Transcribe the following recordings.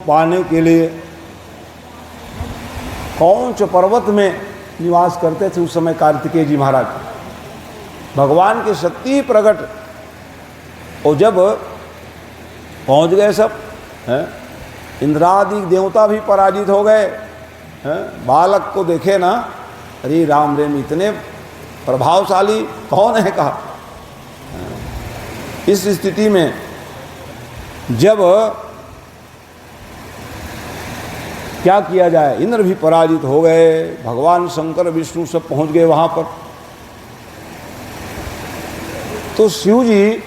पाने के लिए कौंच पर्वत में निवास करते थे उस समय कार्तिकेय जी महाराज। भगवान की शक्ति प्रकट, और जब पहुंच गए सब हैं, इंद्रादि देवता भी पराजित हो गए हैं, बालक को देखे ना, अरे राम रेम इतने प्रभावशाली कौन है कहा। इस स्थिति में जब क्या किया जाए, इंद्र भी पराजित हो गए, भगवान शंकर विष्णु सब पहुंच गए वहां पर। तो शिव जी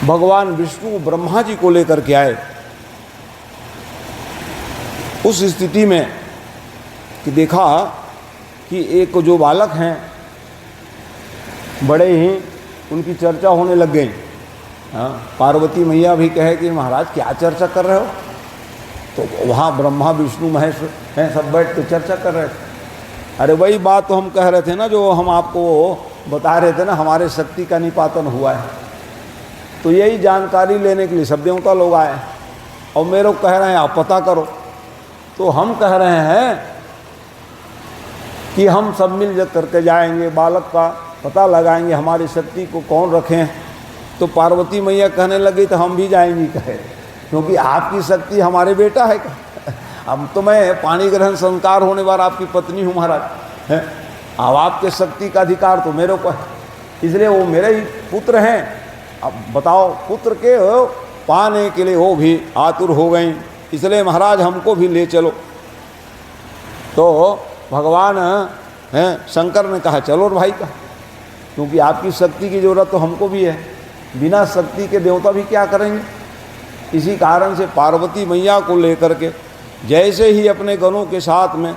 भगवान विष्णु ब्रह्मा जी को लेकर के आए। उस स्थिति में कि देखा कि एक जो बालक हैं बड़े ही उनकी चर्चा होने लग गई। हाँ, पार्वती मैया भी कहे कि महाराज क्या चर्चा कर रहे हो। तो वहाँ ब्रह्मा विष्णु महेश हैं, सब बैठ के चर्चा कर रहे थे। अरे वही बात तो हम कह रहे थे ना, जो हम आपको बता रहे थे ना, हमारे शक्ति का निपातन हुआ है। तो यही जानकारी लेने के लिए सब देवता लोग आए और मेरे को कह रहे हैं आप पता करो। तो हम कह रहे हैं कि हम सब मिल करके जाएंगे, बालक का पता लगाएंगे, हमारी शक्ति को कौन रखें। तो पार्वती मैया कहने लगी तो हम भी जाएंगी कहे, क्योंकि आपकी शक्ति हमारे बेटा है। अब तो मैं पानी ग्रहण संस्कार होने वाला आपकी पत्नी हूँ महाराज है, अब आपके शक्ति का अधिकार तो मेरे को है, इसलिए वो मेरे ही पुत्र हैं। अब बताओ, पुत्र के पाने के लिए वो भी आतुर हो गई, इसलिए महाराज हमको भी ले चलो। तो भगवान हैं शंकर ने कहा चलो भाई का, क्योंकि आपकी शक्ति की ज़रूरत तो हमको भी है, बिना शक्ति के देवता भी क्या करेंगे। इसी कारण से पार्वती मैया को लेकर के जैसे ही अपने गणों के साथ में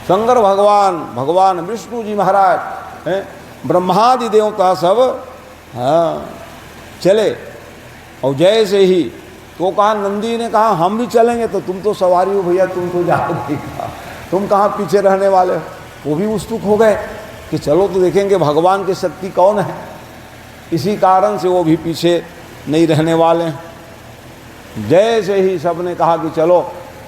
शंकर भगवान विष्णु जी महाराज हैं, ब्रह्मादि देवता सब हाँ चले। और जैसे ही तो कहा, नंदी ने कहा हम भी चलेंगे। तो तुम तो सवारी हो भैया, तुम तो जाओगे, तुम कहाँ पीछे रहने वाले हो। वो भी उत्सुक हो गए कि चलो तो देखेंगे भगवान की शक्ति कौन है। इसी कारण से वो भी पीछे नहीं रहने वाले हैं। जैसे ही सबने कहा कि चलो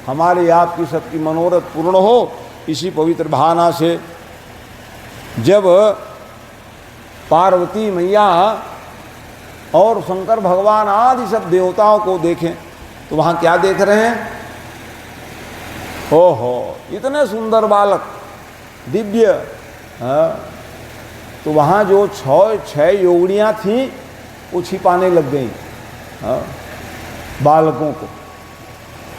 हमारे आपकी सबकी मनोरथ पूर्ण हो, इसी पवित्र भावना से जब पार्वती मैया और शंकर भगवान आदि सब देवताओं को देखें तो वहाँ क्या देख रहे हैं, ओहो इतने सुंदर बालक दिव्य। तो वहाँ जो छह योगिनियाँ थीं वो छिपाने लग गई बालकों को,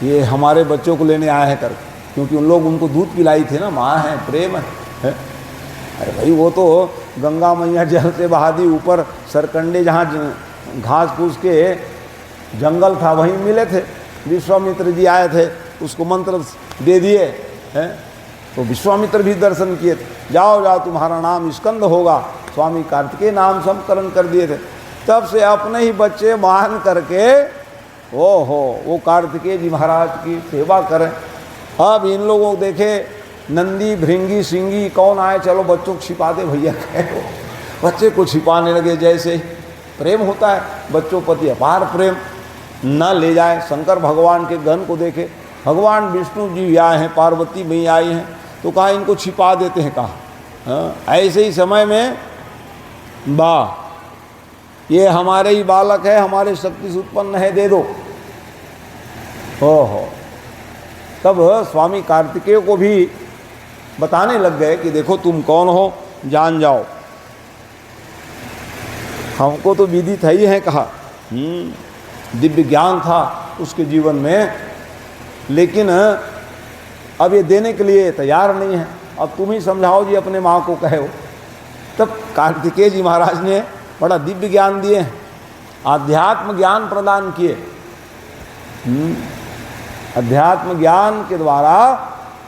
ये हमारे बच्चों को लेने आए हैं कर, क्योंकि उन लोग उनको दूध पिलाई थे ना, माँ है प्रेम है। अरे भाई वो तो गंगा मैया जल से बहा दी, ऊपर सरकंडे जहाँ घास फूस के जंगल था वहीं मिले थे। विश्वामित्र जी आए थे, उसको मंत्र दे दिए हैं, तो विश्वामित्र भी दर्शन किए थे। जाओ जाओ तुम्हारा नाम स्कंद होगा, स्वामी कार्तिकेय नाम संकरण कर दिए थे। तब से अपने ही बच्चे मान करके ओहो वो कार्तिकेय जी महाराज की सेवा करें। अब इन लोगों को देखे नंदी भृंगी सिंगी कौन आए, चलो बच्चों को छिपा दे भैया, बच्चे को छिपाने लगे। जैसे प्रेम होता है बच्चों प्रति अपार प्रेम, न ले जाए। शंकर भगवान के गण को देखे, भगवान विष्णु जी आए हैं, पार्वती मैया आई हैं, तो कहा इनको छिपा देते हैं। कहा ऐसे ही समय में वाह ये हमारे ही बालक है, हमारे शक्ति से उत्पन्न है, दे दो। ओहो तब स्वामी कार्तिकेय को भी बताने लग गए कि देखो तुम कौन हो, जान जाओ। हमको तो विदित है ही है, कहा दिव्य ज्ञान था उसके जीवन में, लेकिन अब ये देने के लिए तैयार नहीं है। अब तुम ही समझाओ जी, अपने माँ को कहे हो। तब कार्तिकेय जी महाराज ने बड़ा दिव्य ज्ञान दिए, आध्यात्म ज्ञान प्रदान किए। अध्यात्म ज्ञान के द्वारा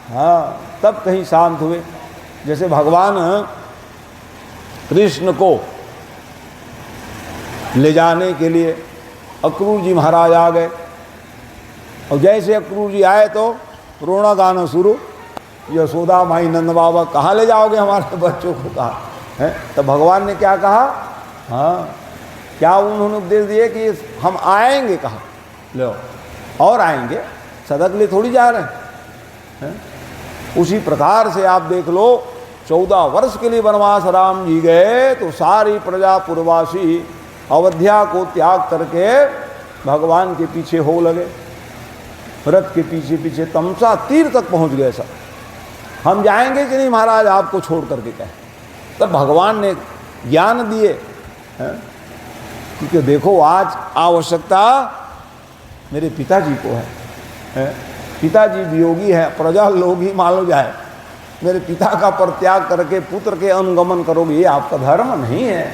हाँ तब कहीं शांत हुए। जैसे भगवान कृष्ण को ले जाने के लिए अक्रूर जी महाराज आ गए, और जैसे अक्रूर जी आए तो रोना गाना शुरू, यशोदा माई नंद बाबा कहाँ ले जाओगे हमारे बच्चों को, कहा है। तो भगवान ने क्या कहा, हाँ क्या उन्होंने उपदेश दिए कि हम आएंगे, कहा लो और आएंगे, सदा के लिए थोड़ी जा रहे हैं। उसी प्रकार से आप देख लो, 14 वर्ष के लिए वनवास राम जी गए तो सारी प्रजा पूर्ववासी अयोध्या को त्याग करके भगवान के पीछे हो लगे, रथ के पीछे पीछे तमसा तीर तक पहुंच गए सब। हम जाएंगे कि नहीं महाराज आपको छोड़ करके कहे। तब भगवान ने ज्ञान दिए, क्योंकि देखो आज आवश्यकता मेरे पिताजी को है, पिताजी वियोगी है, प्रजा लोग ही मान लो जाए, मेरे पिता का परित्याग करके पुत्र के अनुगमन करोगे, ये आपका धर्म नहीं है।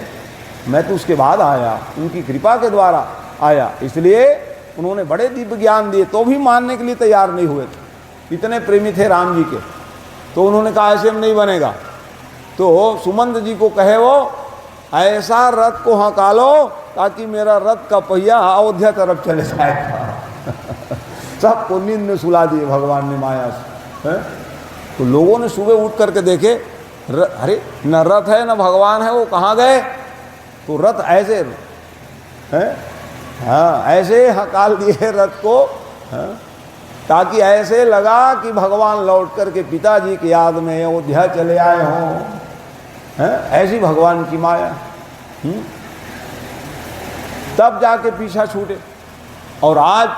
मैं तो उसके बाद आया, उनकी कृपा के द्वारा आया, इसलिए उन्होंने बड़े दिव्य ज्ञान दिए तो भी मानने के लिए तैयार नहीं हुए थे। इतने प्रेमी थे राम जी के, तो उन्होंने कहा ऐसे में नहीं बनेगा। तो सुमंत जी को कहे वो ऐसा रथ को हकालो ताकि मेरा रथ का पहिया अयोध्या तरफ चले जाएगा। सबको नींद में सुला दिए भगवान ने माया से। तो लोगों ने सुबह उठ करके देखे, अरे न रथ है न भगवान है, वो कहाँ गए। तो रथ ऐसे ऐसे हकाल दिए रथ को, ताकि ऐसे लगा कि भगवान लौट करके पिताजी की याद में अयोध्या चले आए हों। ऐसी भगवान की माया। तब जाके पीछा छूटे। और आज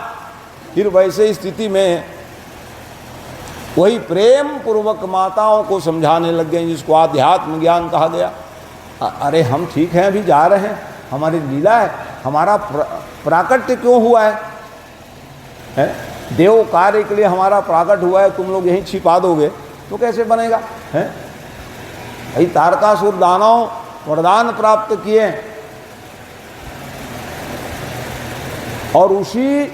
फिर वैसे स्थिति में वही प्रेम पूर्वक माताओं को समझाने लग गए, जिसको आध्यात्म ज्ञान कहा गया। अरे हम ठीक हैं, अभी जा रहे हैं, हमारी लीला है, हमारा प्राकट्य क्यों हुआ है? देव कार्य के लिए हमारा प्राकट हुआ है, तुम लोग यहीं छिपा दोगे तो कैसे बनेगा? भाई तारकासुर दानव वरदान प्राप्त किए और उसी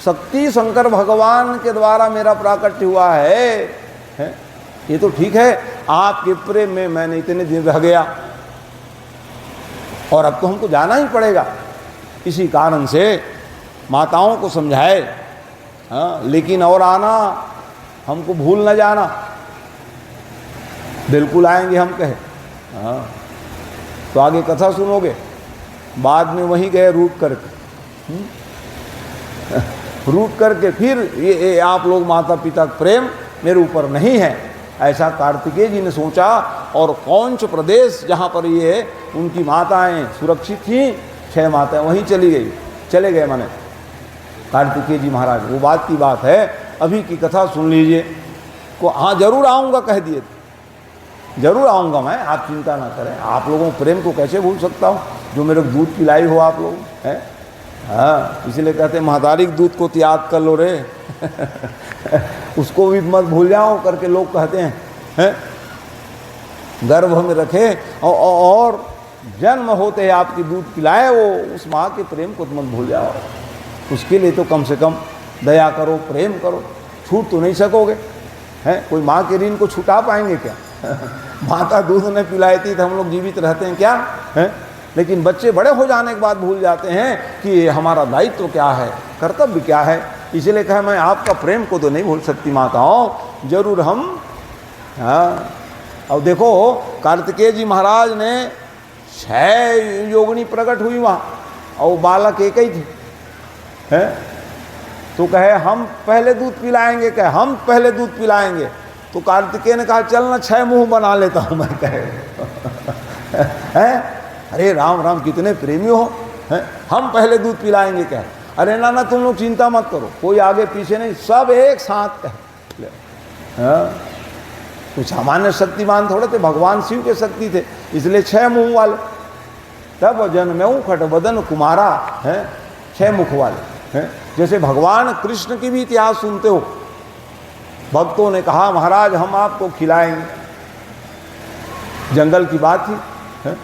शक्ति शंकर भगवान के द्वारा मेरा प्राकट्य हुआ है। ये तो ठीक है, आपके प्रेम में मैंने इतने दिन रह गया और अब तो हमको जाना ही पड़ेगा। इसी कारण से माताओं को समझाए, लेकिन और आना, हमको भूल न जाना। बिल्कुल आएंगे हम कहे। तो आगे कथा सुनोगे। बाद में वहीं गए रूट करके, रूट करके फिर ये आप लोग माता पिता प्रेम मेरे ऊपर नहीं है, ऐसा कार्तिकेय जी ने सोचा। और कौंच प्रदेश जहाँ पर ये उनकी माताएं सुरक्षित थीं, 6 माताएं वहीं चले गए माने कार्तिकेय जी महाराज। वो बात की बात है, अभी की कथा सुन लीजिए। को हाँ जरूर आऊँगा कह दिए, जरूर आऊँगा मैं, आप चिंता ना करें। आप लोगों प्रेम को कैसे भूल सकता हूँ, जो मेरे दूध पिलाई हो आप लोग हैं। हाँ, इसलिए कहते हैं महतारी के दूध को याद कर लो रे। उसको भी मत भूल जाओ करके लोग कहते हैं, गर्भ में रखे और जन्म होते हैं आपकी दूध पिलाए, वो उस माँ के प्रेम को मत भूल जाओ। उसके लिए तो कम से कम दया करो, प्रेम करो। छूट तो नहीं सकोगे, हैं? कोई माँ के ऋण को छुटा पाएंगे क्या? माता दूध ने पिलाई थी तो हम लोग जीवित रहते हैं क्या? हैं? लेकिन बच्चे बड़े हो जाने के बाद भूल जाते हैं कि हमारा दायित्व क्या है, कर्तव्य क्या है। इसलिए कहा मैं आपका प्रेम को तो नहीं भूल सकती माताओं, जरूर हम। हाँ, और देखो कार्तिकेय जी महाराज ने 6 योगिनी प्रकट हुई वहाँ, और बालक एक ही थे, हैं? तो कहे हम पहले दूध पिलाएंगे, कहे हम पहले दूध पिलाएंगे। तो कार्तिकेय ने कहा चल ना 6 मुँह बना लेता हूँ मैं, कहे। हैं? अरे राम राम कितने प्रेमी हो, हैं? हम पहले दूध पिलाएंगे क्या? अरे ना ना तुम लोग चिंता मत करो, कोई आगे पीछे नहीं, सब एक साथ कहे। कुछ सामान्य शक्तिमान थोड़े थे, भगवान शिव के शक्ति थे, इसलिए 6 मुँह वाले। तब जन्मेऊ खट बदन कुमारा, है 6 मुख वाले, हैं? जैसे भगवान कृष्ण की भी इतिहास सुनते हो। भक्तों ने कहा महाराज हम आपको खिलाएंगे। जंगल की बात थी, है?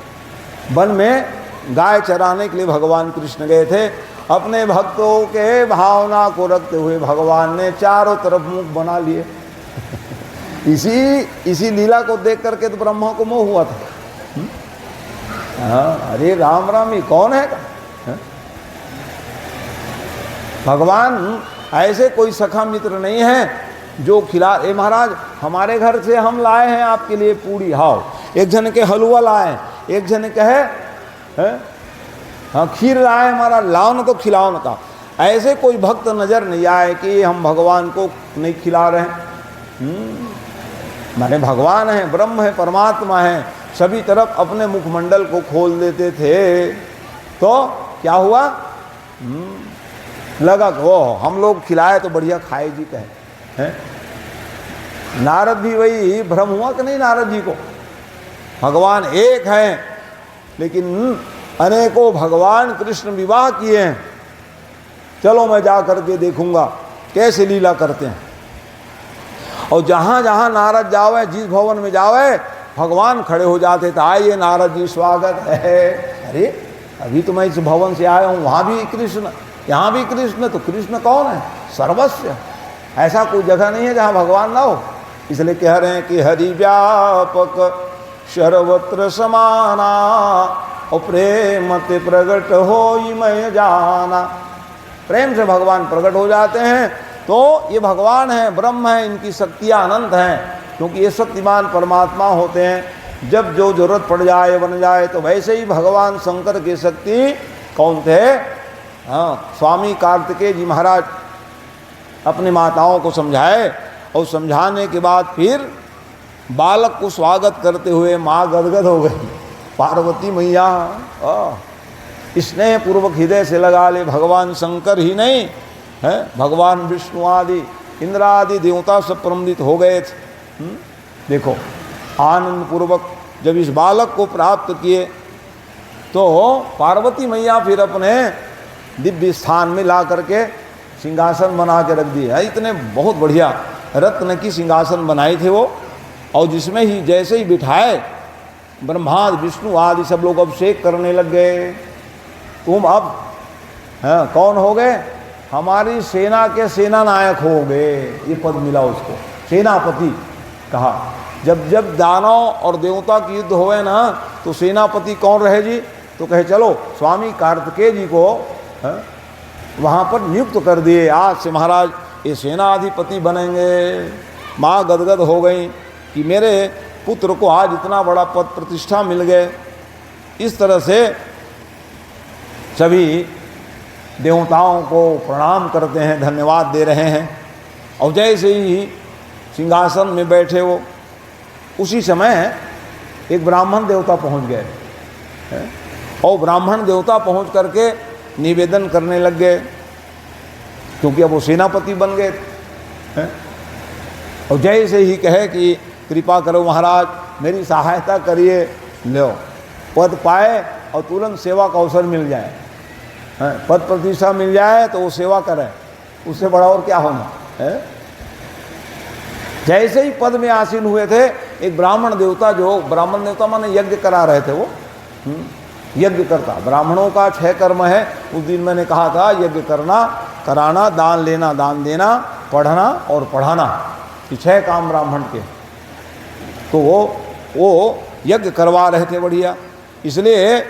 वन में गाय चराने के लिए भगवान कृष्ण गए थे। अपने भक्तों के भावना को रखते हुए भगवान ने चारों तरफ मुख बना लिए। इसी लीला को देख करके तो ब्रह्मा को मोह हुआ था। हाँ, अरे राम राम ये कौन है? भगवान ऐसे कोई सखा मित्र नहीं है जो खिला। ए महाराज हमारे घर से हम लाए हैं आपके लिए पूड़ी, हाओ। एक जन के हलवा लाए, एक जन के है हाँ खीर लाए हमारा, लाओ न तो खिलाओ न। का ऐसे कोई भक्त नजर नहीं आए कि हम भगवान को नहीं खिला रहे हैं। माने भगवान है, ब्रह्म है, परमात्मा है, सभी तरफ अपने मुखमंडल को खोल देते थे। तो क्या हुआ? लगा कि ओ हम लोग खिलाए तो बढ़िया खाए जी कहे हैं। नारद भी वही भ्रम हुआ कि नहीं नारद जी को? भगवान एक है लेकिन अनेकों भगवान कृष्ण विवाह किए हैं, चलो मैं जा करके देखूंगा कैसे लीला करते हैं। और जहाँ जहाँ नारद जावे, जिस भवन में जावे, भगवान खड़े हो जाते थे, आइए नारद जी स्वागत है। अरे अभी तो मैं इस भवन से आया हूँ, वहाँ भी कृष्ण, यहाँ भी कृष्ण, तो कृष्ण कौन है? सर्वस्व। ऐसा कोई जगह नहीं है जहाँ भगवान ना हो। इसलिए कह रहे हैं कि हरि व्यापक सर्वत्र समाना और प्रेम ते प्रगट हो मैं जाना। प्रेम से भगवान प्रकट हो जाते हैं। तो ये भगवान है, ब्रह्म है, इनकी शक्तियाँ अनंत हैं, क्योंकि ये शक्तिमान परमात्मा होते हैं। जब जो जरूरत पड़ जाए बन जाए, तो वैसे ही भगवान शंकर की शक्ति कौन थे? हाँ, स्वामी कार्तिकेय जी महाराज अपनी माताओं को समझाए, और समझाने के बाद फिर बालक को स्वागत करते हुए माँ गदगद हो गई। पार्वती मैया स्नेह पूर्वक हृदय से लगा ले, भगवान शंकर ही नहीं है, भगवान विष्णु आदि इंद्र आदि देवता सब प्रमदित हो गए थे। देखो आनंद पूर्वक जब इस बालक को प्राप्त किए, तो पार्वती मैया फिर अपने दिव्य स्थान में ला करके सिंहासन बना के रख दिए। इतने बहुत बढ़िया रत्न की सिंहासन बनाई थे वो, और जिसमें ही जैसे ही बिठाए, ब्रह्मा विष्णु आदि सब लोग अभिषेक करने लग गए। तुम अब कौन हो गए? हमारी सेना के सेना नायक हो गए। ये पद मिला उसको, सेनापति कहा। जब जब दानव और देवता की युद्ध होए ना, तो सेनापति कौन रहे जी? तो कहे चलो स्वामी कार्तिकेय जी को वहाँ पर नियुक्त कर दिए, आज से महाराज ये सेनाधिपति बनेंगे। माँ गदगद हो गई कि मेरे पुत्र को आज इतना बड़ा पद प्रतिष्ठा मिल गए। इस तरह से सभी देवताओं को प्रणाम करते हैं, धन्यवाद दे रहे हैं। और जैसे ही सिंहासन में बैठे वो, उसी समय एक ब्राह्मण देवता पहुंच गए, और ब्राह्मण देवता पहुंच करके निवेदन करने लग गए, क्योंकि अब वो सेनापति बन गए। और जैसे ही कहे कि कृपा करो महाराज, मेरी सहायता करिए, लो पद पाए और तुरंत सेवा का अवसर मिल जाए, पद प्रतिष्ठा मिल जाए तो वो सेवा करें, उससे बड़ा और क्या होना है। जैसे ही पद में आसीन हुए थे, एक ब्राह्मण देवता, जो ब्राह्मण देवता माने यज्ञ करा रहे थे, वो यज्ञ करता। ब्राह्मणों का 6 कर्म है, उस दिन मैंने कहा था, यज्ञ करना, कराना, दान लेना, दान देना, पढ़ना और पढ़ाना, ये 6 काम ब्राह्मण के। तो वो यज्ञ करवा रहे थे बढ़िया, इसलिए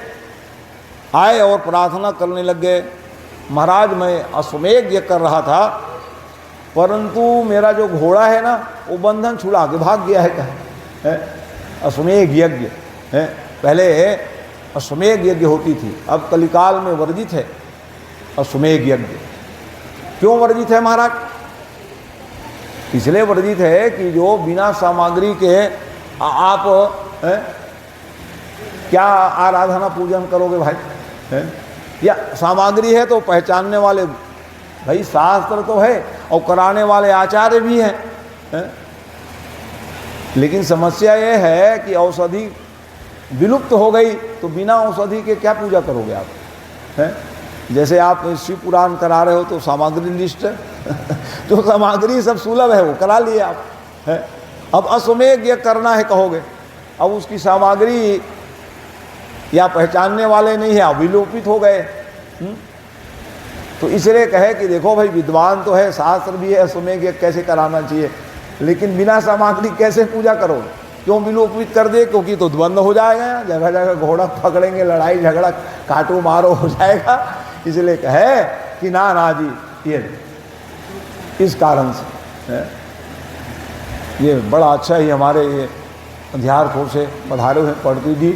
आए और प्रार्थना करने लग गए। महाराज मैं अश्वमेध यज्ञ कर रहा था, परंतु मेरा जो घोड़ा है ना, वो बंधन छुड़ा के भाग गया है। अश्वमेध यज्ञ है, पहले अश्वमेध यज्ञ होती थी, अब कलिकाल में वर्जित है अश्वमेध यज्ञ। क्यों वर्जित है महाराज? इसलिए वर्जित है कि जो बिना सामग्री के आप क्या आराधना पूजन करोगे भाई? या सामग्री है तो पहचानने वाले भाई शास्त्र तो है, और कराने वाले आचार्य भी हैं। लेकिन समस्या ये है कि औषधि विलुप्त हो गई, तो बिना औषधि के क्या पूजा करोगे आप? जैसे आप शिव पुराण करा रहे हो तो सामग्री लिस्ट जो सामग्री सब सुलभ है वो करा लिए आप। अब अश्वमेध यज्ञ करना है कहोगे, अब उसकी सामग्री या पहचानने वाले नहीं है, अब विलोपित हो गए। तो इसलिए कहे कि देखो भाई, विद्वान तो है, शास्त्र भी है, अश्वमेध यज्ञ कैसे कराना चाहिए, लेकिन बिना सामग्री कैसे पूजा करोगे? क्यों विलोपित कर दे? क्योंकि तो द्वंद्व हो जाएगा, जगह जगह घोड़ा पकड़ेंगे, लड़ाई झगड़ा काटो मारो हो जाएगा। इसलिए कहे कि ना जी, ये इस कारण से ये बड़ा अच्छा ही हमारे ये अध्यार्थ से पधारे हुए पढ़ती जी,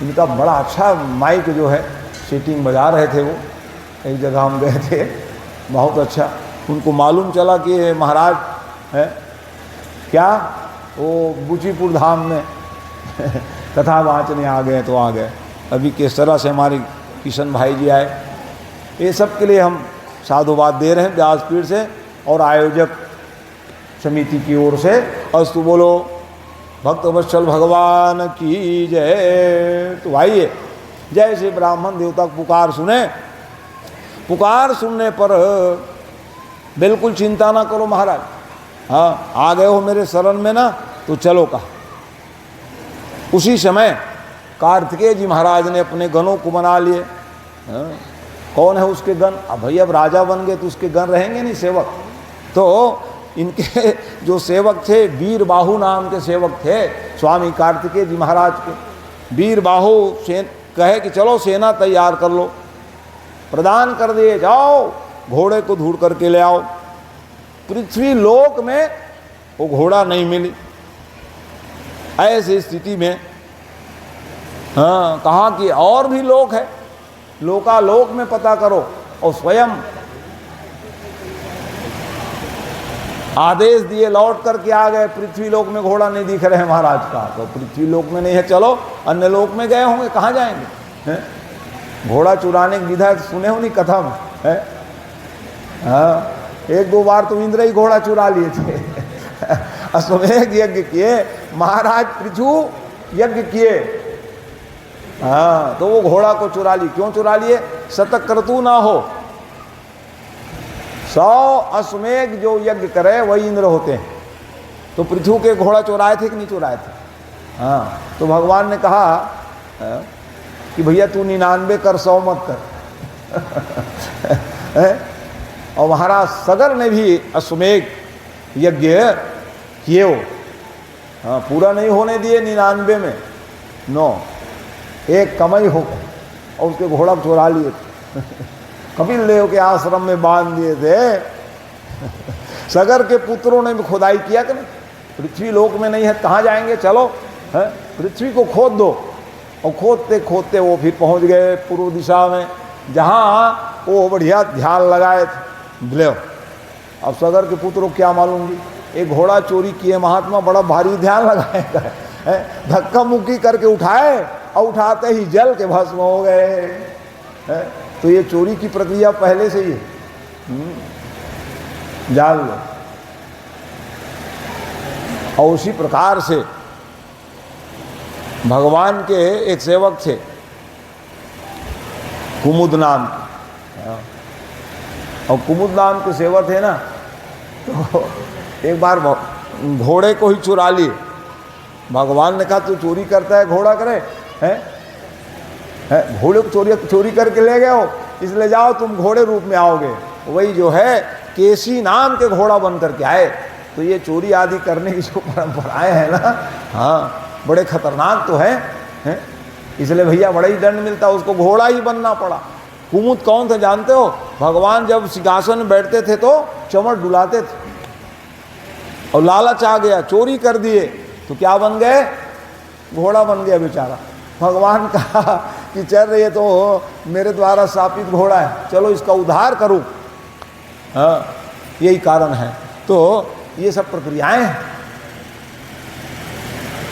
इनका बड़ा अच्छा माइक जो है सेटिंग बजा रहे थे। वो एक जगह हम गए थे, बहुत अच्छा। उनको मालूम चला कि ये महाराज है क्या, वो बुचीपुर धाम में कथा वाचने आ गए तो आ गए। अभी किस तरह से हमारे किशन भाई जी आए, ये सब के लिए हम साधुवाद दे रहे हैं व्यासपीठ से और आयोजक समिति की ओर से। अस्तु बोलो भक्तवत्सल भगवान की जय। तो आइए, जैसे ब्राह्मण देवता पुकार सुने, पुकार सुनने पर बिल्कुल चिंता ना करो महाराज। हाँ, आ गए हो मेरे शरण में ना, तो चलो कहा। उसी समय कार्तिकेय जी महाराज ने अपने गणों को बना लिए। हाँ, कौन है उसके गण? अब भाई अब राजा बन गए तो उसके गण रहेंगे नहीं, सेवक। तो इनके जो सेवक थे, वीर बाहु नाम के सेवक थे स्वामी कार्तिकेय जी महाराज के। वीर बाहु कहे कि चलो सेना तैयार कर लो, प्रदान कर दिए, जाओ घोड़े को ढूंढ करके ले आओ। पृथ्वी लोक में वो घोड़ा नहीं मिली। ऐसी स्थिति में हाँ, कहा कि और भी लोक है, लोकालोक में पता करो। और स्वयं आदेश दिए, लौट करके आ गए। पृथ्वी लोक में घोड़ा नहीं दिख रहे महाराज का, तो पृथ्वी लोक में नहीं है, चलो अन्य लोक में गए होंगे, कहाँ जाएंगे हैं? घोड़ा चुराने की विधा सुने हो नहीं कथा में है? हाँ, एक दो बार तो इंद्र ही घोड़ा चुरा लिए थे। अश्वमेध यज्ञ किए महाराज, पृथु यज्ञ किए। हाँ, तो वो घोड़ा को चुरा ली। क्यों चुरा लिए? शतक्रतु ना हो। 100 अश्वमेध जो यज्ञ करे वही इंद्र होते हैं। तो पृथु के घोड़ा चुराए थे कि नहीं चुराए थे? हाँ, तो भगवान ने कहा कि भैया तू 99 कर, 100 मत कर। और महाराज सगर ने भी अश्वमेध यज्ञ किए हो। हाँ, पूरा नहीं होने दिए 99 में, 9 एक कमाई होकर, और उसके घोड़ा चुरा लिए थे। कपिल देव के आश्रम में बांध दिए थे। सगर के पुत्रों ने भी खुदाई किया कि नहीं? पृथ्वी लोक में नहीं है, कहाँ जाएंगे, चलो है पृथ्वी को खोद दो। और खोदते खोदते वो फिर पहुँच गए पूर्व दिशा में, जहाँ वो बढ़िया ध्यान लगाए थे। ले अब सगर के पुत्रों को क्या मालूम जी, एक घोड़ा चोरी किए महात्मा, बड़ा भारी ध्यान लगाएगा, धक्का मुक्की करके उठाए और उठाते ही जल के भस्म हो गए। तो ये चोरी की प्रक्रिया पहले से ही जान लो। और उसी प्रकार से भगवान के एक सेवक थे कुमुद नाम, और कुमुद नाम के सेवक थे ना, तो एक बार घोड़े को ही चुरा लिए। भगवान ने कहा तू चोरी करता है, घोड़ा करे है, घोड़े को चोरी करके ले गए हो, इसलिए जाओ तुम घोड़े रूप में आओगे। वही जो है केसी नाम के घोड़ा बन करके आए। तो ये चोरी आदि करने की जो परंपराएं हैं ना, हाँ बड़े खतरनाक तो हैं, इसलिए भैया बड़ा ही दंड मिलता, उसको घोड़ा ही बनना पड़ा। कुमुद कौन थे जानते हो? भगवान जब सिंहासन में बैठते थे तो चमड़ डुलाते थे, और लालच आ गया, चोरी कर दिए, तो क्या बन गए? घोड़ा बन गया बेचारा। भगवान कहा कि चल ये तो मेरे द्वारा स्थापित घोड़ा है, चलो इसका उद्धार करूं। हाँ, यही कारण है। तो ये सब प्रक्रियाएं हैं।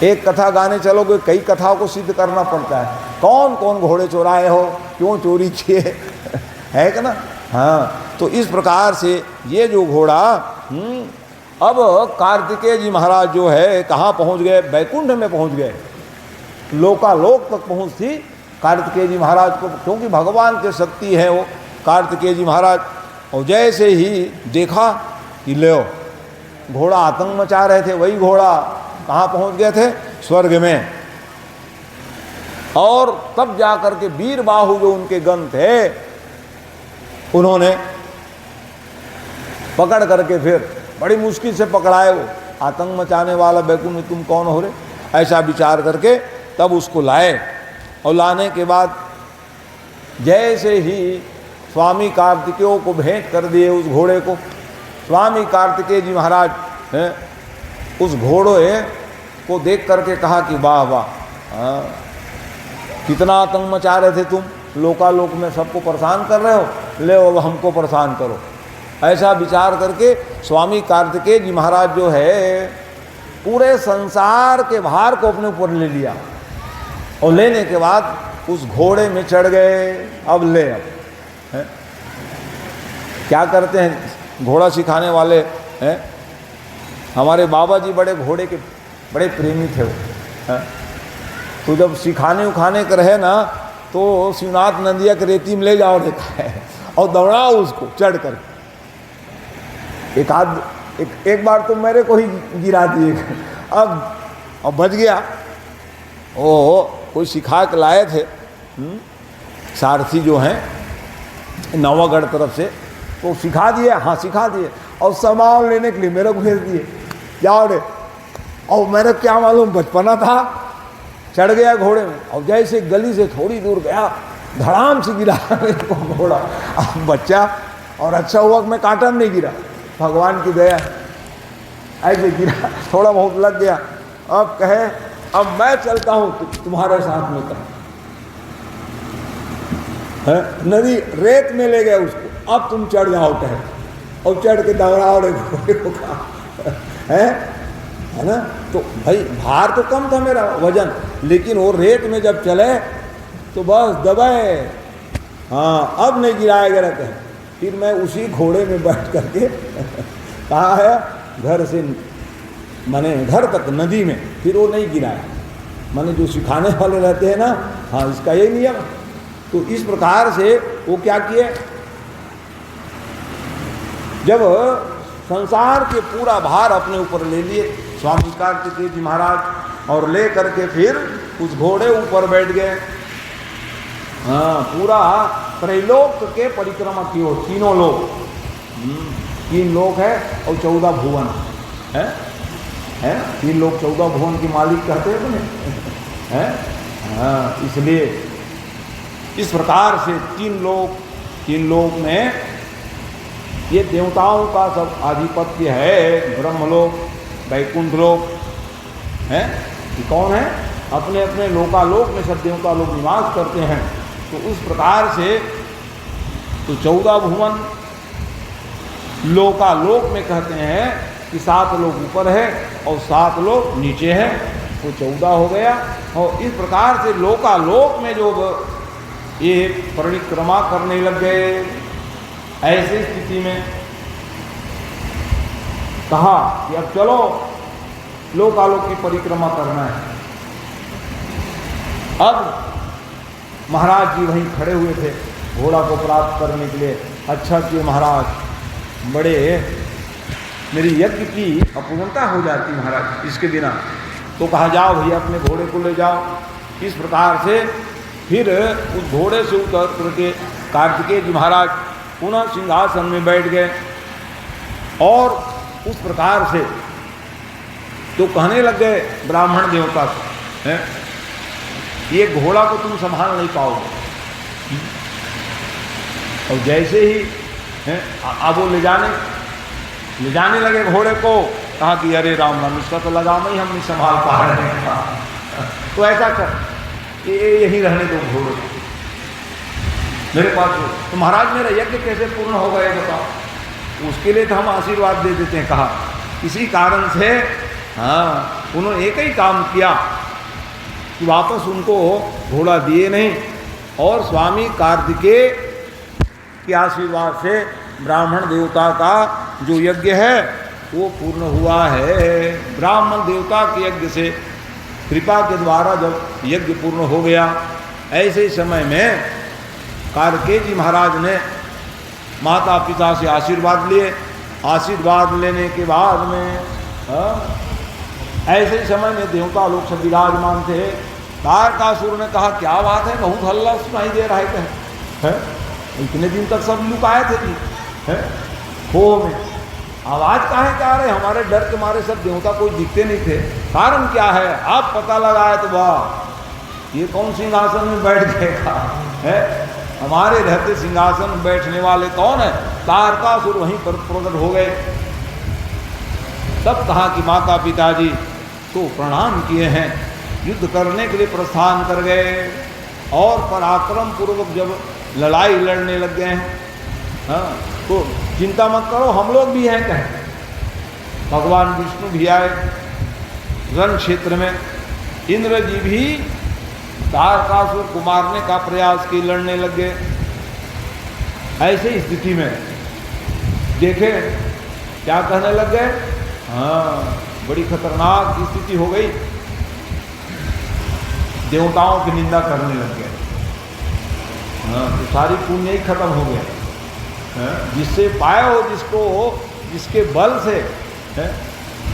एक कथा गाने चलोगे, कई कथाओं को सिद्ध करना पड़ता है। कौन कौन घोड़े चुराए हो, क्यों चोरी किए, है कि ना? हाँ, तो इस प्रकार से ये जो घोड़ा अब कार्तिकेय जी महाराज जो है कहाँ पहुँच गए? बैकुंठ में पहुँच गए। लोकालोक तक पहुँच थी कार्तिकेय जी महाराज को, क्योंकि भगवान की शक्ति है वो कार्तिकेय जी महाराज। और जैसे ही देखा कि ले घोड़ा आतंक मचा रहे थे, वही घोड़ा कहाँ पहुँच गए थे? स्वर्ग में। और तब जा कर के वीर बाहु जो उनके गण थे, उन्होंने पकड़ करके फिर बड़ी मुश्किल से पकड़ाए। वो आतंक मचाने वाला बैकुंठ में तुम कौन हो रे, ऐसा विचार करके तब उसको लाए। और लाने के बाद जैसे ही स्वामी कार्तिकेय को भेंट कर दिए उस घोड़े को, स्वामी कार्तिकेय जी महाराज हैं उस घोड़े को देख करके कहा कि वाह वाह, कितना आतंक मचा रहे थे तुम, लोकालोक में सबको परेशान कर रहे हो, ले अब हमको परेशान करो। ऐसा विचार करके स्वामी कार्तिकेय जी महाराज जो है पूरे संसार के भार को अपने ऊपर ले लिया, और लेने के बाद उस घोड़े में चढ़ गए। अब ले अब है? क्या करते हैं घोड़ा सिखाने वाले हैं? हमारे बाबा जी बड़े घोड़े के बड़े प्रेमी थे वो है? तो जब सिखाने उखाने कर रहे ना तो शिवनाथ नदिया के रेती में ले जाओ देखा है और दौड़ाओ उसको चढ़ कर। एक बार तो मेरे को ही गिरा दिए। अब बच गया। ओ कोई सिखा के लाए थे सारथी जो हैं नवागढ़ तरफ से, तो सिखा दिए, हाँ सिखा दिए, और सामान लेने के लिए मेरे को भेज दिए, जाओ रे। और मेरे क्या मालूम बचपना था, चढ़ गया घोड़े में, और जैसे गली से थोड़ी दूर गया धड़ाम से गिरा मेरे को घोड़ा। अब बच्चा, और अच्छा हुआ कि मैं कांटा में नहीं गिरा, भगवान की दया, ऐसे गिरा थोड़ा बहुत लग गया। अब कहे अब मैं चलता हूँ तुम्हारे साथ में, नदी रेत में ले गए उसको, अब तुम चढ़ जाओ कहे, और चढ़ के दौड़ाओ रे घोड़े को है ना। तो भाई भार तो कम था मेरा वजन, लेकिन वो रेत में जब चले तो बस दबाए, हाँ अब नहीं गिराया गया कहे। फिर मैं उसी घोड़े में बैठ करके कहा है घर से माने घर तक नदी में, फिर वो नहीं गिराया। माने जो सिखाने वाले रहते हैं ना, हाँ इसका यही नियम। तो इस प्रकार से वो क्या किए, जब संसार के पूरा भार अपने ऊपर ले लिए स्वामी कार्तिकेय जी महाराज, और ले करके फिर उस घोड़े ऊपर बैठ गए। हाँ पूरा त्रैलोक के परिक्रमा की हो, तीनों लोक, 3 लोक है और 14 भुवन है, 3 लोक 14 भुवन के मालिक कहते हैं हाँ। इसलिए इस प्रकार से 3 लोक में ये देवताओं का सब आधिपत्य है। ब्रह्मलोक, वैकुंठ लोक है, ये कौन है, अपने अपने लोकालोक में सब देवता लोग निवास करते हैं। तो उस प्रकार से तो 14 भुवन लोकालोक में कहते हैं कि 7 लोग ऊपर है और 7 लोग नीचे है, तो 14 हो गया। और इस प्रकार से लोकालोक में जो ये परिक्रमा करने लग गए, ऐसी स्थिति में कहा कि अब चलो लोकालोक की परिक्रमा करना है। अब महाराज जी वहीं खड़े हुए थे घोड़ा को प्राप्त करने के लिए। अच्छा कि महाराज, बड़े मेरी यज्ञ की अपूर्णता हो जाती महाराज इसके बिना। तो कहा जाओ भैया अपने घोड़े को ले जाओ। इस प्रकार से फिर उस घोड़े से उतर करके कार्तिकेय जी महाराज पुनः सिंहासन में बैठ गए, और उस प्रकार से तो कहने लग गए ब्राह्मण देवता को, हैं ये घोड़ा को तुम संभाल नहीं पाओगे। और जैसे ही अब वो ले जाने लगे घोड़े को, कहा कि अरे राम राम, इसका तो लगाम ही हम नहीं संभाल पा रहे हैं। तो ऐसा कर कि यहीं रहने दो घोड़े मेरे पास। तो महाराज मेरा यज्ञ कैसे पूर्ण होगा ये बताओ। उसके लिए तो हम आशीर्वाद दे देते हैं। कहा इसी कारण से हाँ उन्होंने एक ही काम किया कि वापस उनको घोड़ा दिए नहीं, और स्वामी कार्तिकेय के आशीर्वाद से ब्राह्मण देवता का जो यज्ञ है वो पूर्ण हुआ है। ब्राह्मण देवता के यज्ञ से कृपा के द्वारा जब यज्ञ पूर्ण हो गया, ऐसे समय में कार्तिकेय जी महाराज ने माता पिता से आशीर्वाद लिए। आशीर्वाद लेने के बाद में ऐसे समय में देवता लोग सब विराजमान थे। तारकासुर ने कहा क्या बात है, बहुत हल्ला सुनाई दे रहा है, इतने दिन तक सब लुकाए थे हो में, आवाज काहे क्या आ रहे, हमारे डर के मारे सब देवता कोई दिखते नहीं थे, कारण क्या है। आप पता लगाए तो वाह ये कौन सिंहासन में बैठ गएगा, हमारे रहते सिंहासन में बैठने वाले कौन है। तारकासुर वहीं पर प्रकट हो गए। तब कहा कि माता पिताजी तो प्रणाम किए हैं, युद्ध करने के लिए प्रस्थान कर गए, और पराक्रम पूर्वक जब लड़ाई लड़ने लग गए हैं, हाँ तो चिंता मत करो, हम लोग भी हैं कहें। भगवान विष्णु भी आए रण क्षेत्र में, इंद्र जी भी तारकासुर को मारने का प्रयास की, लड़ने लग गए। ऐसे स्थिति में देखे क्या कहने लग गए, हाँ बड़ी खतरनाक स्थिति हो गई, देवताओं की निंदा करने लग गए। हाँ तो सारी पुण्य ही खत्म हो गया। जिससे पाया हो, जिसको जिसके बल से है,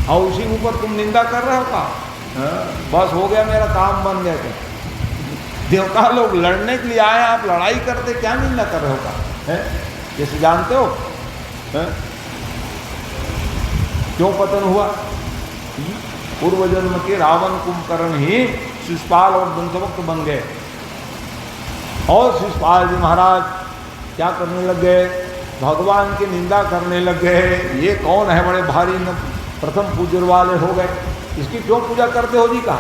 और उसी ऊपर तुम निंदा कर रहे हो का, बस हो गया, मेरा काम बन गया। क्या देवता लोग लड़ने के लिए आए, आप लड़ाई करते, क्या निंदा कर रहे हो का है? जैसे जानते हो है? क्यों पतन हुआ? पूर्व जन्म के रावण कुंभकर्ण ही शिशुपाल और दंतवक्त बन गए। और शिशुपाल जी महाराज क्या करने लग गए, भगवान की निंदा करने लग गए। ये कौन है, बड़े भारी न प्रथम पूज्य वाले हो गए, इसकी क्यों पूजा करते हो जी? कहा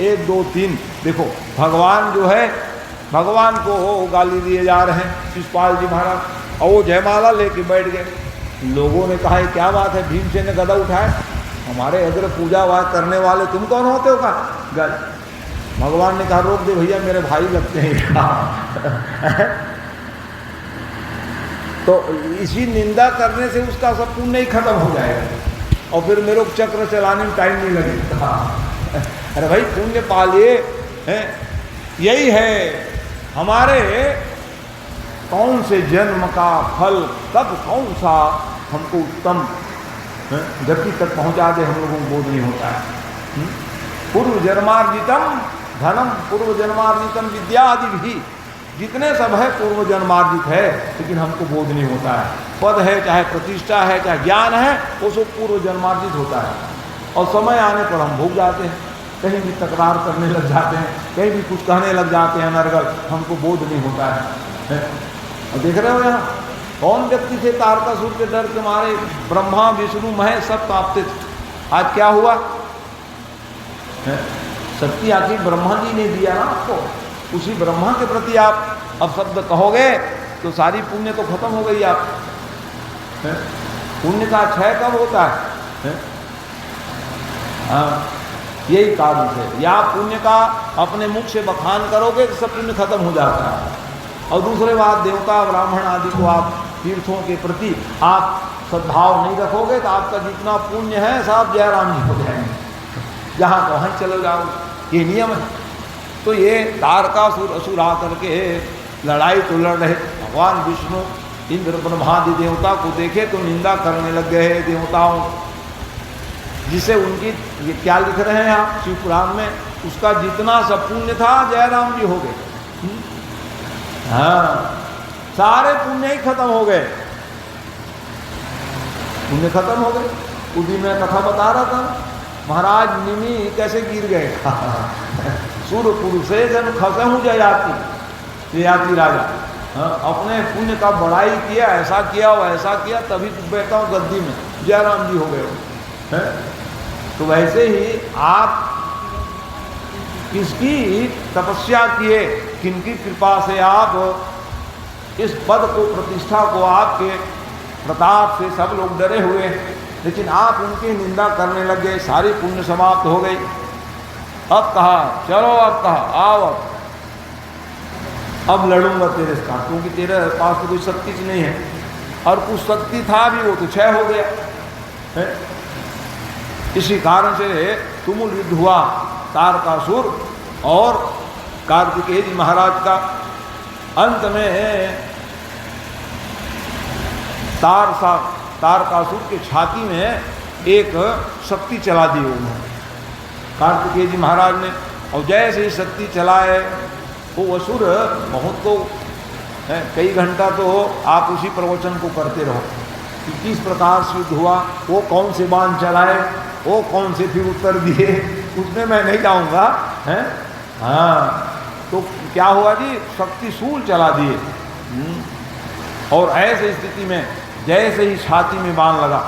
1 2 3 देखो, भगवान जो है, भगवान को गाली दिए जा रहे हैं शिशुपाल जी महाराज, और वो जयमाला लेके बैठ गए। लोगों ने कहा क्या बात है, भीमसेन ने गदा उठाया, हमारे अग्र पूजा वाद करने वाले तुम कौन होते हो? कहा गल। भगवान ने कहा रोक दे भैया, मेरे भाई लगते हैं। तो इसी निंदा करने से उसका सब पुण्य ही खत्म हो जाएगा, और फिर मेरे को चक्र चलाने में टाइम नहीं लगेगा। अरे भाई पुण्य पालिए हैं, यही है हमारे कौन से जन्म का फल, कब कौन सा हमको उत्तम गति तक पहुंचा दे, हम लोगों को बोध नहीं होता है। पूर्व जन्मार्जितम धनम, पूर्व जन्मार्जितम विद्या आदि भी, जितने सब है पूर्व जन्मार्जित है, लेकिन हमको बोध नहीं होता है। पद है, चाहे प्रतिष्ठा है, चाहे ज्ञान है, वो सब पूर्व जन्मार्जित होता है। और समय आने पर हम भूल जाते हैं, कहीं भी तकरार करने लग जाते हैं, कहीं भी कुछ कहने लग जाते हैं नरगल, हमको बोध नहीं होता है। और देख रहे हो यहाँ कौन व्यक्ति थे तारकासुर के डर के मारे ब्रह्मा विष्णु महेश सब कांपते थे। आज क्या हुआ, शक्ति आखिर ब्रह्मा जी ने दिया ना आपको, उसी ब्रह्मा के प्रति आप अब शब्द कहोगे तो सारी पुण्य तो खत्म हो गई। आप पुण्य का क्षय कब होता है? हाँ यही कारण है, या पुण्य का अपने मुख से बखान करोगे तो सब पुण्य खत्म हो जाता है। और दूसरे बात, देवता ब्राह्मण आदि को आप तीर्थों के प्रति आप सद्भाव नहीं रखोगे तो आपका जितना पुण्य है सब जयराम जी हो जाएंगे, जहाँ कहाँ चले जाओ, ये नियम है। तो ये तारकासुर असुर आकर के लड़ाई तो लड़ रहे, भगवान विष्णु इंद्र ब्रह्मादि देवता को देखे तो निंदा करने लग गए देवताओं, जिसे उनकी ये क्या लिख रहे हैं आप शिव पुराण में, उसका जितना सब पुण्य था जयराम जी हो गए। हाँ सारे पुण्य ही खत्म हो गए, पुण्य खत्म हो गए। उस दिन मैं कथा बता रहा था, महाराज निमि कैसे गिर गए। सूर्यपुर से जब खसहूँ जयाति राजा, हाँ अपने पुण्य का बड़ाई किया, ऐसा किया वैसा किया, तभी बैठा हूँ गद्दी में, जयराम जी हो गए। तो वैसे ही आप किसकी तपस्या किए, किनकी कृपा से आप इस पद को, प्रतिष्ठा को, आपके प्रताप से सब लोग डरे हुए, लेकिन आप उनकी निंदा करने लग गए, सारी पुण्य समाप्त हो गई। अब कहा चलो, अब कहा आओ, अब लड़ूंगा तेरे साथ, क्योंकि तेरे पास तो कोई शक्ति नहीं है, और कुछ शक्ति था भी वो तो क्षय हो गया है। इसी कारण से तुमुल युद्ध हुआ तारकासुर और कार्तिकेय जी महाराज का। अंत में तारकासुर के छाती में एक शक्ति चला दी उन्होंने, कार्तिकेय जी महाराज ने। और जैसे ही शक्ति चलाए वो असुर बहुत तो कई घंटा तो आप उसी प्रवचन को करते रहो कि किस प्रकार से युद्ध हुआ, वो कौन से बाण चलाए, वो कौन से फिर उत्तर दिए, उसमें मैं नहीं जाऊँगा हैं। हाँ तो क्या हुआ जी, शक्ति शूल चला दिए। और ऐसे स्थिति में जैसे ही छाती में बाण लगा,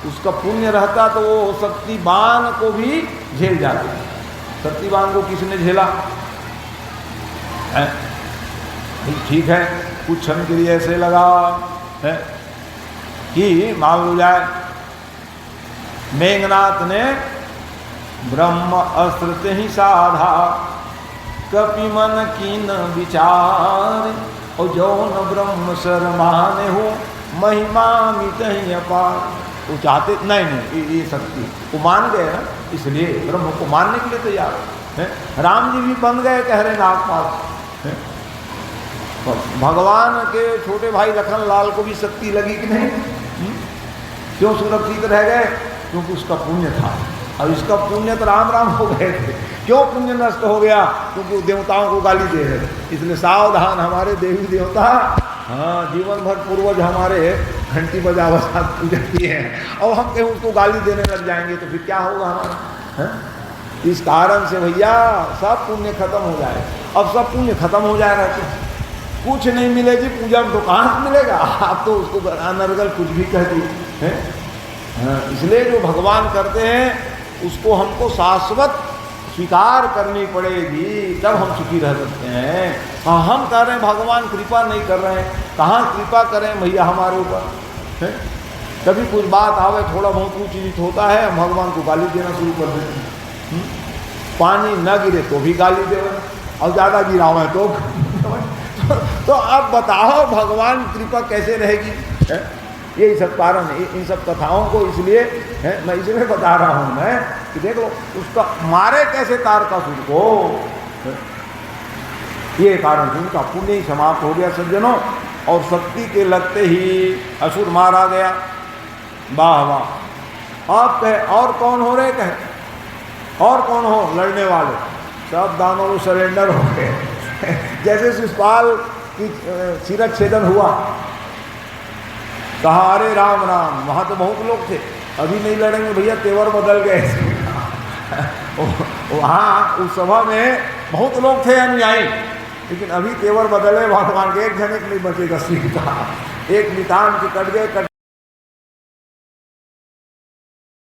उसका पुण्य रहता तो वो शक्ति बाण को भी झेल जाते। शक्ति बाण को किसने झेला है? ठीक है, कुछ क्षण के लिए ऐसे लगा है, कि मान लो जाए मेघनाथ ने ब्रह्म अस्त्र ते ही साधा, कपि मन कीन विचार, और जो न ब्रह्म सर माने हो, महिमा मिट ही अपार। वो चाहते नहीं ये शक्ति वो मान गए ना, इसलिए ब्रह्म को मानने के लिए तैयार है। राम जी भी बन गए कह रहे नागपाल। भगवान के छोटे भाई लखन लाल को भी शक्ति लगी कि नहीं? क्यों सुरक्षित रह गए? क्योंकि उसका पुण्य था, और इसका पुण्य तो राम राम हो गए थे। क्यों पुण्य नष्ट हो गया? क्योंकि देवताओं को गाली दे रहे थे। इसलिए सावधान हमारे देवी देवता, हाँ जीवन भर पूर्वज हमारे घंटी बजा बजा पूजा किए हैं, और हम कहीं उसको गाली देने लग जाएंगे तो फिर क्या होगा हमारा? है? इस कारण से भैया सब पुण्य खत्म हो जाए। अब सब पुण्य खत्म हो जाएगा तो कुछ नहीं मिलेगी, पूजा में तो कहाँ मिलेगा? आप तो उसको अनर्गल कुछ भी कह दी है। इसलिए जो भगवान करते हैं उसको हमको शाश्वत स्वीकार करनी पड़ेगी, तब हम सुखी रह सकते हैं। हम कह रहे हैं भगवान कृपा नहीं कर रहे हैं, कहाँ कृपा करें भैया हमारे ऊपर? कभी कुछ बात आवे, थोड़ा बहुत ऊँच नीच होता है, हम भगवान को गाली देना शुरू कर देते हैं। पानी न गिरे तो भी गाली दे, और ज़्यादा गिरा हुआ है तो अब बताओ भगवान कृपा कैसे रहेगी? यही सब कारण है इन सब कथाओं को, इसलिए है मैं इसलिए बता रहा हूँ मैं कि देखो उसका मारे कैसे तारकासुर को, ये कारण से उनका पुण्य ही समाप्त हो गया सज्जनों, और शक्ति के लगते ही असुर मारा गया। वाह वाह। आप कहे और कौन हो रहे? कहे और कौन हो लड़ने वाले? सब दानव सरेंडर हो गए। जैसे शिशुपाल की शिरच्छेदन हुआ, कहा अरे राम राम, वहाँ तो बहुत लोग थे, अभी नहीं लड़ेंगे भैया, तेवर बदल गए। वहाँ उस सभा में बहुत लोग थे अनुयायी, लेकिन अभी तेवर बदले, भगवान के एक जने के नहीं बचेगा सीता, एक नितान के कट गए।